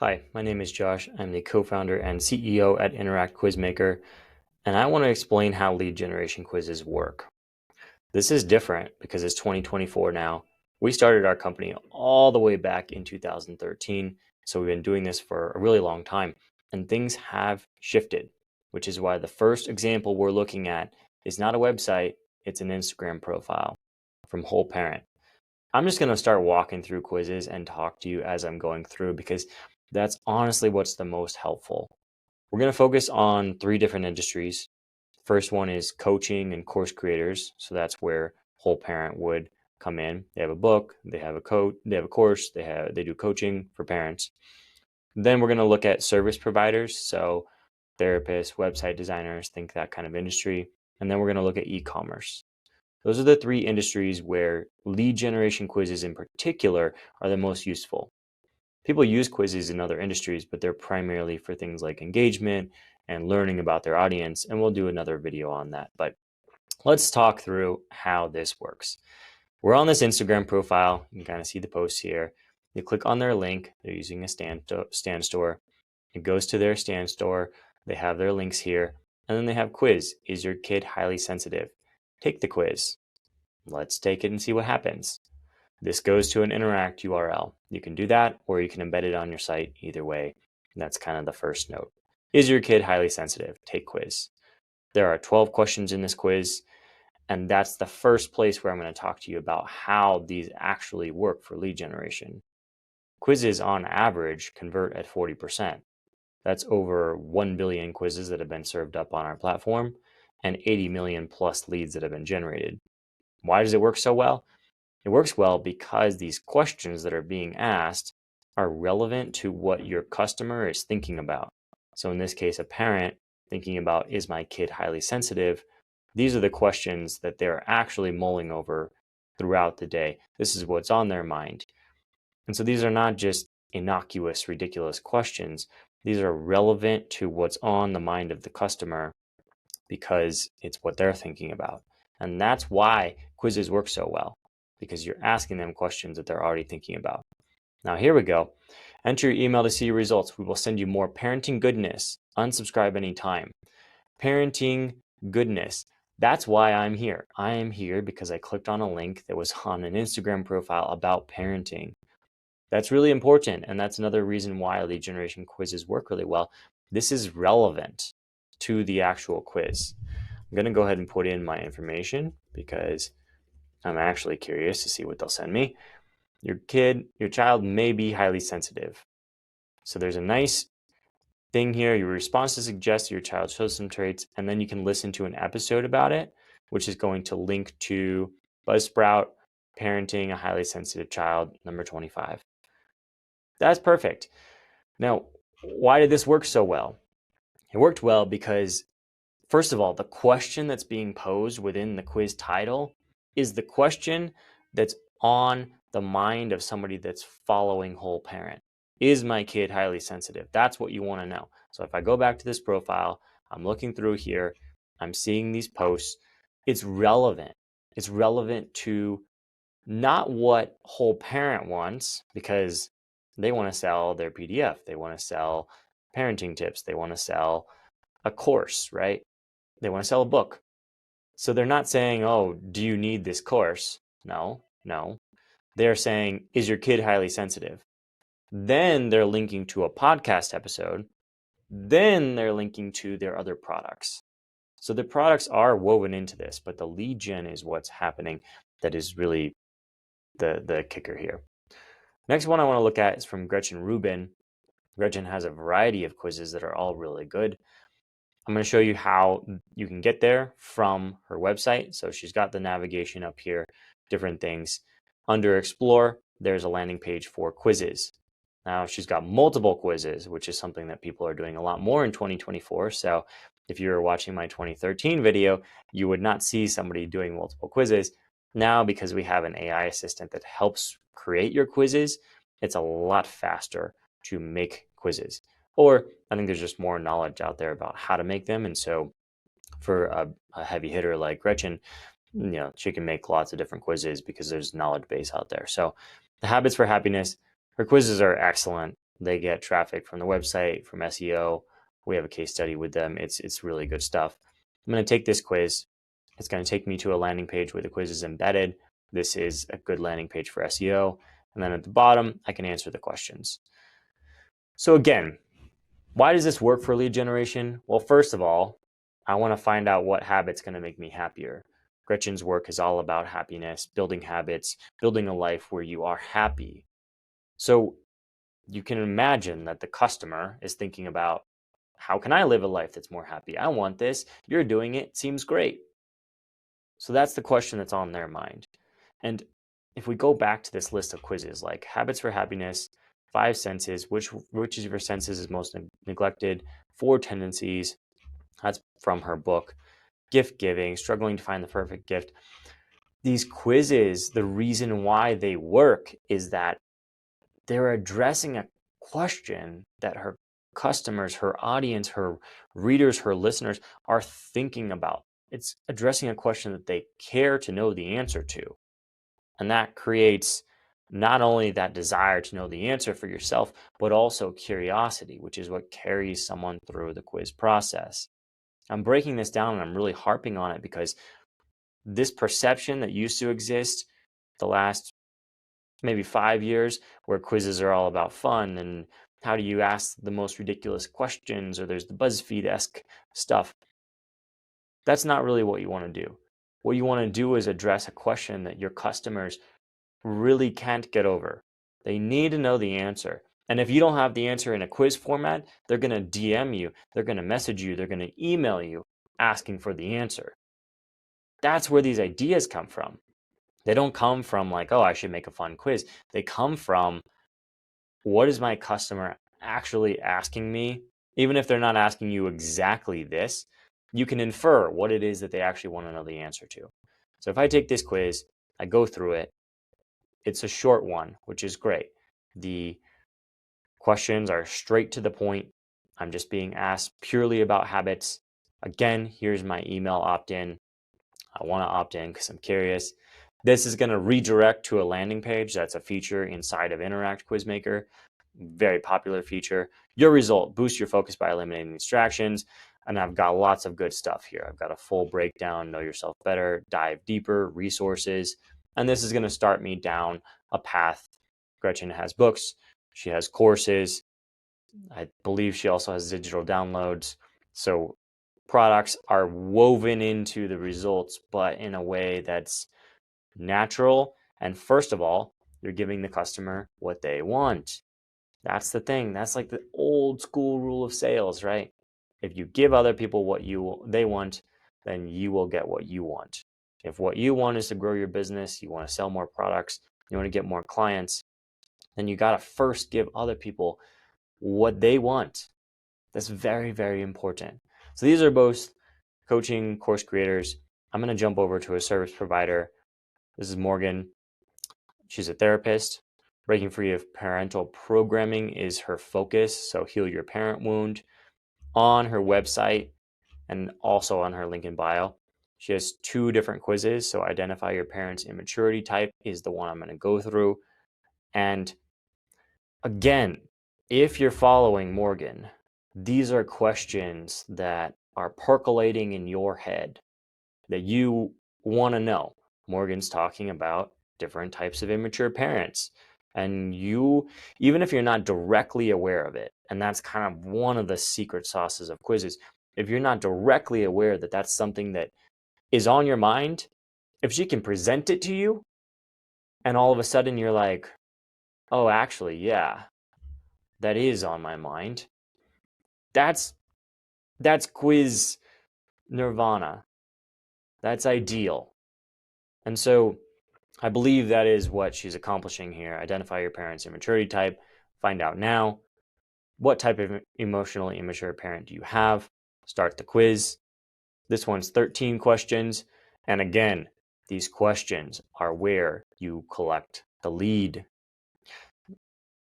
Hi, my name is Josh. I'm the co-founder and CEO at Interact Quizmaker, and I want to explain how lead generation quizzes work. This is different because it's 2024 now. We started our company all the way back in 2013, so we've been doing this for a really long time, and things have shifted, which is why the first example we're looking at is not a website, it's an Instagram profile from Whole Parent. I'm just going to start walking through quizzes and talk to you as I'm going through because that's honestly what's the most helpful. We're going to focus on three different industries. First one is coaching and course creators. So that's where Whole Parent would come in. They have a book, they have a course, they do coaching for parents. Then we're going to look at service providers, so therapists, website designers, think that kind of industry. And then we're going to look at e-commerce. Those are the three industries where lead generation quizzes in particular are the most useful. People use quizzes in other industries, but they're primarily for things like engagement and learning about their audience. And we'll do another video on that. But let's talk through how this works. We're on this Instagram profile. You can kind of see the posts here. You click on their link. They're using a stand store. It goes to their stand store. They have their links here. And then they have quiz. Is your kid highly sensitive? Take the quiz. Let's take it and see what happens. This goes to an Interact URL. You can do that, or you can embed it on your site. Either way, that's kind of the first note. Is your kid highly sensitive? Take quiz. There are 12 questions in this quiz, and that's the first place where I'm going to talk to you about how these actually work for lead generation. Quizzes on average convert at 40%. That's over 1 billion quizzes that have been served up on our platform and 80 million plus leads that have been generated. Why does it work so well? It works well because these questions that are being asked are relevant to what your customer is thinking about. So in this case, a parent thinking about, is my kid highly sensitive? These are the questions that they're actually mulling over throughout the day. This is what's on their mind. And so these are not just innocuous, ridiculous questions. These are relevant to what's on the mind of the customer because it's what they're thinking about. And that's why quizzes work so well, because you're asking them questions that they're already thinking about. Now, here we go. Enter your email to see your results. We will send you more parenting goodness. Unsubscribe anytime. Parenting goodness. That's why I'm here. I am here because I clicked on a link that was on an Instagram profile about parenting. That's really important. And that's another reason why lead generation quizzes work really well. This is relevant to the actual quiz. I'm going to go ahead and put in my information because I'm actually curious to see what they'll send me. Your child may be highly sensitive. So there's a nice thing here. Your response to suggest your child shows some traits, and then you can listen to an episode about it, which is going to link to Buzzsprout, Parenting a Highly Sensitive Child, number 25. That's perfect. Now, why did this work so well? It worked well because, first of all, the question that's being posed within the quiz title is the question that's on the mind of somebody that's following Whole Parent. Is my kid highly sensitive? That's what you want to know. So if I go back to this profile, I'm looking through here, I'm seeing these posts. It's relevant. It's relevant to not what Whole Parent wants, because they want to sell their PDF. They want to sell parenting tips. They want to sell a course, right? They want to sell a book. So they're not saying, oh, do you need this course? No. They're saying, is your kid highly sensitive? Then they're linking to a podcast episode. Then they're linking to their other products. So the products are woven into this, but the lead gen is what's happening that is really the kicker here. Next one I want to look at is from Gretchen Rubin. Gretchen has a variety of quizzes that are all really good. I'm going to show you how you can get there from her website. So she's got the navigation up here, different things. Under Explore, there's a landing page for quizzes. Now she's got multiple quizzes, which is something that people are doing a lot more in 2024. So if you were watching my 2013 video, you would not see somebody doing multiple quizzes. Now, because we have an AI assistant that helps create your quizzes, it's a lot faster to make quizzes. Or I think there's just more knowledge out there about how to make them. And so for a heavy hitter like Gretchen, she can make lots of different quizzes because there's knowledge base out there. So the Habits for Happiness, her quizzes are excellent. They get traffic from the website, from SEO. We have a case study with them. It's really good stuff. I'm going to take this quiz. It's going to take me to a landing page where the quiz is embedded. This is a good landing page for SEO. And then at the bottom, I can answer the questions. So again, why does this work for lead generation? Well, first of all, I want to find out what habit's going to make me happier. Gretchen's work is all about happiness, building habits, building a life where you are happy. So you can imagine that the customer is thinking about, how can I live a life that's more happy? I want this. You're doing it. Seems great. So that's the question that's on their mind. And if we go back to this list of quizzes, like habits for happiness, 5 senses, which of your senses is most neglected, 4 tendencies, that's from her book, gift giving, struggling to find the perfect gift. These quizzes, the reason why they work is that they're addressing a question that her customers, her audience, her readers, her listeners are thinking about. It's addressing a question that they care to know the answer to. And that creates not only that desire to know the answer for yourself, but also curiosity, which is what carries someone through the quiz process. I'm breaking this down and I'm really harping on it because this perception that used to exist the last maybe 5 years, where quizzes are all about fun and how do you ask the most ridiculous questions, or there's the BuzzFeed-esque stuff. That's not really what you want to do. What you want to do is address a question that your customers really can't get over. They need to know the answer. And if you don't have the answer in a quiz format, they're going to DM you, they're going to message you, they're going to email you asking for the answer. That's where these ideas come from. They don't come from like, oh, I should make a fun quiz. They come from, what is my customer actually asking me? Even if they're not asking you exactly this, you can infer what it is that they actually want to know the answer to. So if I take this quiz, I go through it, it's a short one, which is great. The questions are straight to the point. I'm just being asked purely about habits. Again, here's my email opt-in. I want to opt in because I'm curious. This is going to redirect to a landing page. That's a feature inside of Interact Quizmaker. Very popular feature. Your result, boost your focus by eliminating distractions. And I've got lots of good stuff here. I've got a full breakdown, know yourself better, dive deeper, resources. And this is going to start me down a path. Gretchen has books. She has courses. I believe she also has digital downloads. So products are woven into the results, but in a way that's natural. And first of all, you're giving the customer what they want. That's the thing. That's like the old school rule of sales, right? If you give other people what they want, then you will get what you want. If what you want is to grow your business, you want to sell more products, you want to get more clients, then you got to first give other people what they want. That's very, very important. So these are both coaching course creators. I'm going to jump over to a service provider. This is Morgan. She's a therapist. Breaking free of parental programming is her focus. So heal your parent wound. On her website and also on her link in bio, she has 2 different quizzes. So identify your parent's immaturity type is the one I'm going to go through. And again, if you're following Morgan, these are questions that are percolating in your head that you want to know. Morgan's talking about different types of immature parents. And you, even if you're not directly aware of it, and that's kind of one of the secret sauces of quizzes, if you're not directly aware that that's something that is on your mind, if she can present it to you, and all of a sudden you're like, oh, actually, yeah, that is on my mind. That's quiz nirvana. That's ideal. And so I believe that is what she's accomplishing here. Identify your parent's immaturity type. Find out now, what type of emotionally immature parent do you have? Start the quiz. This one's 13 questions. And again, these questions are where you collect the lead.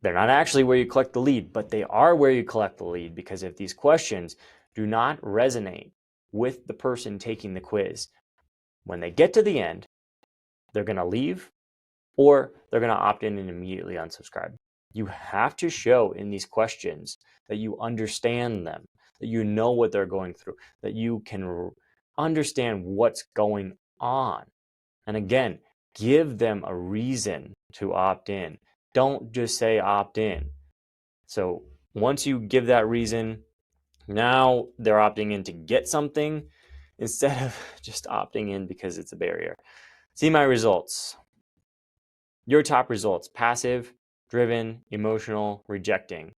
They're not actually where you collect the lead, but they are where you collect the lead, because if these questions do not resonate with the person taking the quiz, when they get to the end, they're going to leave or they're going to opt in and immediately unsubscribe. You have to show in these questions that you understand them, that you know what they're going through, that you can understand what's going on. And again, give them a reason to opt in. Don't just say opt in. So once you give that reason, now they're opting in to get something instead of just opting in because it's a barrier. See my results. Your top results: passive, driven, emotional, rejecting.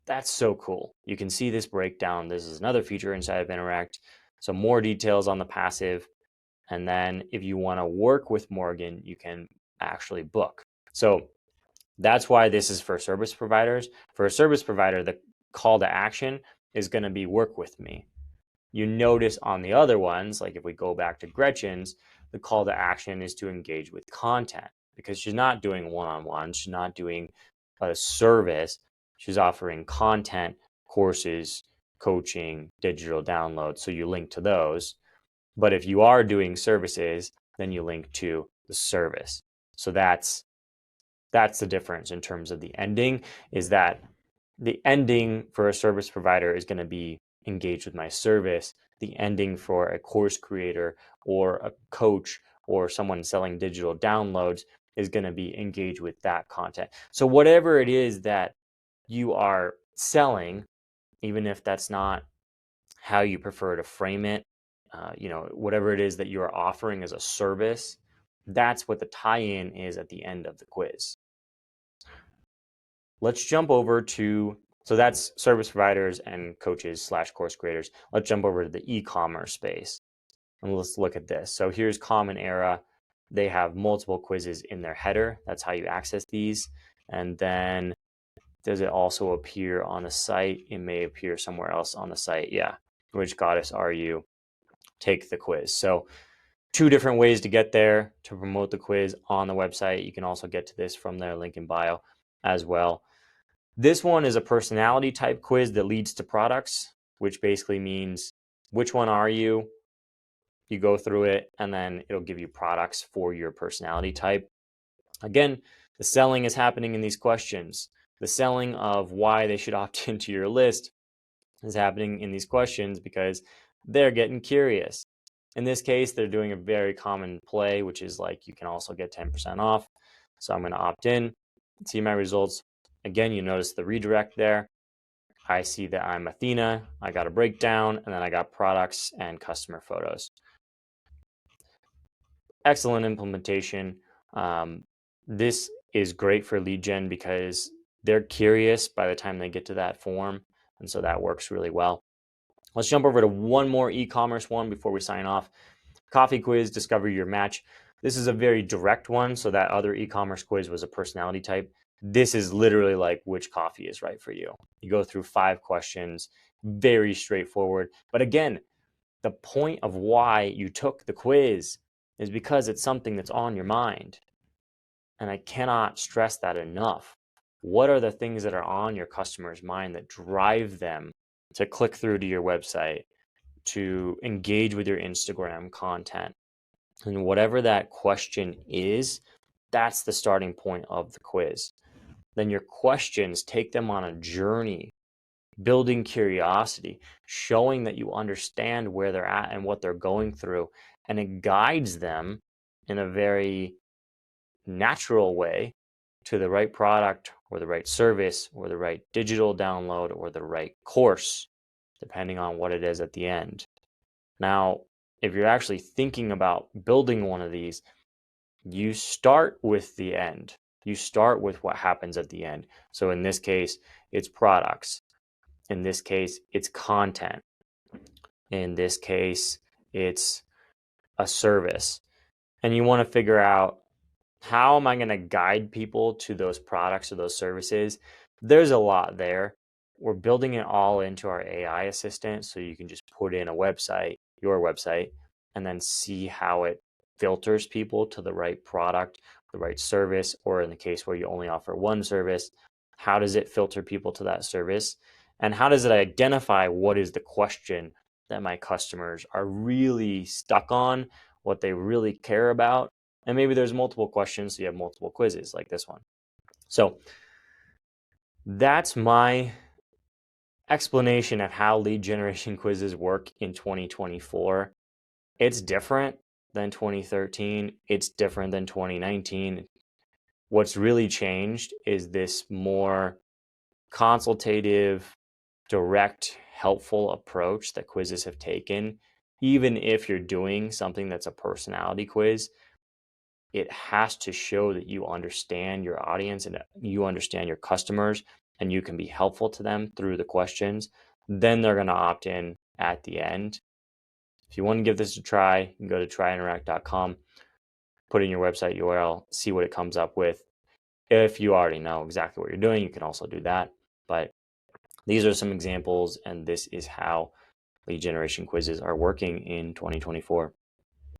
That's so cool. You can see this breakdown. This is another feature inside of Interact. So more details on the passive. And then if you want to work with Morgan, you can actually book. So that's why this is for service providers. For a service provider, the call to action is going to be work with me. You notice on the other ones, like if we go back to Gretchen's, the call to action is to engage with content because she's not doing one-on-one. She's not doing a service. She's offering content, courses, coaching, digital downloads. So you link to those. But if you are doing services, then you link to the service. So that's the difference in terms of the ending, is that the ending for a service provider is going to be engaged with my service. The ending for a course creator or a coach or someone selling digital downloads is going to be engaged with that content. So whatever it is that you are selling, even if that's not how you prefer to frame it, whatever it is that you are offering as a service, that's what the tie-in is at the end of the quiz. Let's jump over to, so that's service providers and coaches / course creators. Let's jump over to the e-commerce space and let's look at this. So here's Common Era. They have multiple quizzes in their header. That's how you access these. And then does it also appear on the site? It may appear somewhere else on the site. Yeah. Which goddess are you? Take the quiz. So 2 different ways to get there to promote the quiz on the website. You can also get to this from their link in bio as well. This one is a personality type quiz that leads to products, which basically means which one are you? You go through it and then it'll give you products for your personality type. Again, the selling is happening in these questions. The selling of why they should opt into your list is happening in these questions because they're getting curious. In this case, they're doing a very common play, which is like you can also get 10% off. So I'm going to opt in, see my results. Again, you notice the redirect there. I see that I'm Athena. I got a breakdown, and then I got products and customer photos. Excellent implementation. This is great for lead gen because they're curious by the time they get to that form. And so that works really well. Let's jump over to one more e-commerce one before we sign off. Coffee quiz, discover your match. This is a very direct one. So that other e-commerce quiz was a personality type. This is literally like which coffee is right for you. You go through 5 questions, very straightforward. But again, the point of why you took the quiz is because it's something that's on your mind. And I cannot stress that enough. What are the things that are on your customer's mind that drive them to click through to your website, to engage with your Instagram content? And whatever that question is, that's the starting point of the quiz. Then your questions take them on a journey, building curiosity, showing that you understand where they're at and what they're going through. And it guides them in a very natural way to the right product or the right service or the right digital download or the right course, depending on what it is at the end. Now, if you're actually thinking about building one of these, you start with the end. You start with what happens at the end. So in this case, it's products. In this case, it's content. In this case, it's a service. And you want to figure out, how am I going to guide people to those products or those services? There's a lot there. We're building it all into our AI assistant, so you can just put in a website, your website, and then see how it filters people to the right product, the right service, or in the case where you only offer one service, how does it filter people to that service? And how does it identify what is the question that my customers are really stuck on, what they really care about? And maybe there's multiple questions, so you have multiple quizzes like this one. So That's my explanation of how lead generation quizzes work in 2024. It's different than 2013. It's different than 2019. What's really changed is this more consultative, direct, helpful approach that quizzes have taken. Even if you're doing something that's a personality quiz, it has to show that you understand your audience and you understand your customers and you can be helpful to them through the questions. Then they're going to opt in at the end. If you want to give this a try, you can go to tryinteract.com, put in your website URL, see what it comes up with. If you already know exactly what you're doing, you can also do that. But these are some examples, and this is how lead generation quizzes are working in 2024.